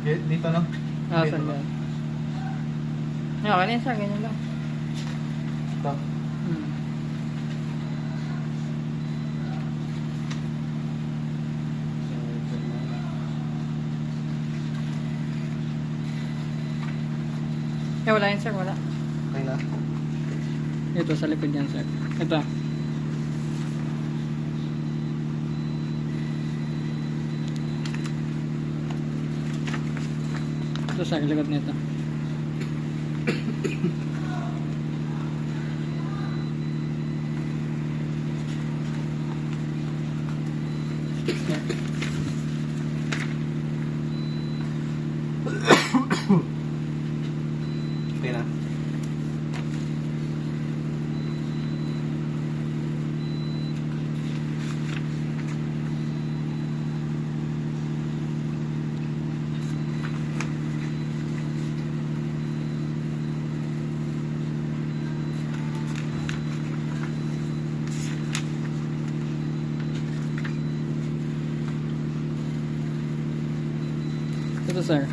Dito no? Ah, Dito, saan no? yan? Okay na yun sir, ganyan lang. Ito. Hmm. Eh, wala yun sir, wala. Okay na. Ito sa likod yan sir. Ito. Ito sa likod nito. Okay na. Ito sir.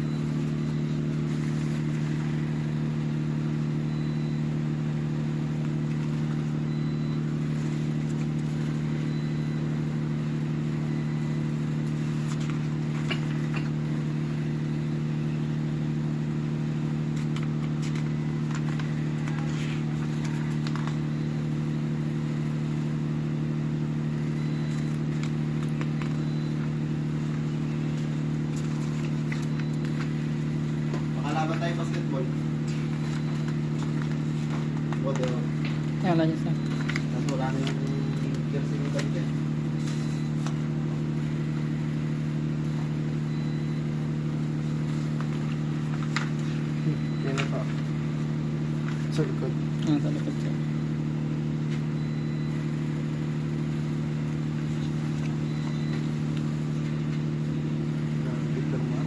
Makalaban tayo basketball. Bodo. Ayan, wala dyan sir. Tapos wala na yung jersey mo tayo dyan. Yan na pa. Sa likod. Ayan, sa likod sir. Picture mo.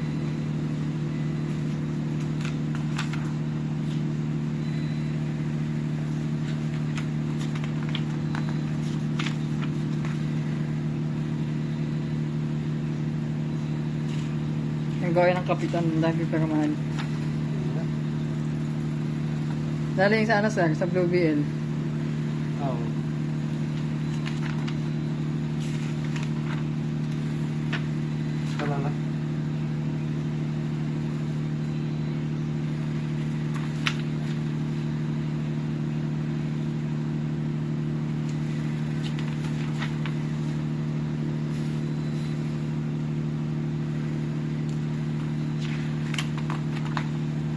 Yung gawin ng kapitan, lagi pero mahal. Daling sa ano sir, sa Blue BL. Oo. Tara na.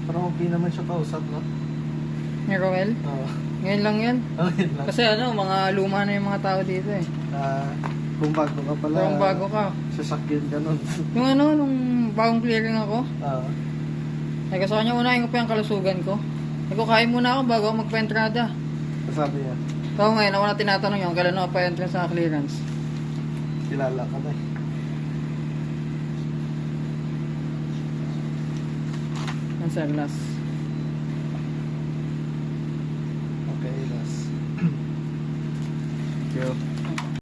Parang okay naman siya kausap, no? Ni Roel? Oo. Ngayon lang yan. Okay lang. Kasi ano, mga luma na yung mga tao dito eh. Kung bago ka pala, Kung bago ka. sasakyan ka nun. Yung ano, nung bagong clearing ako, Oo. ay gusto ko niya unahin ko pa yung kalusugan ko. Ay ko kain muna ako bago ako magpa-entrada. Sabi niya, So ngayon, ako na tinatanong yun, kailan ako pa-entrance sa clearance. kilala ka na eh. Yan sir, last.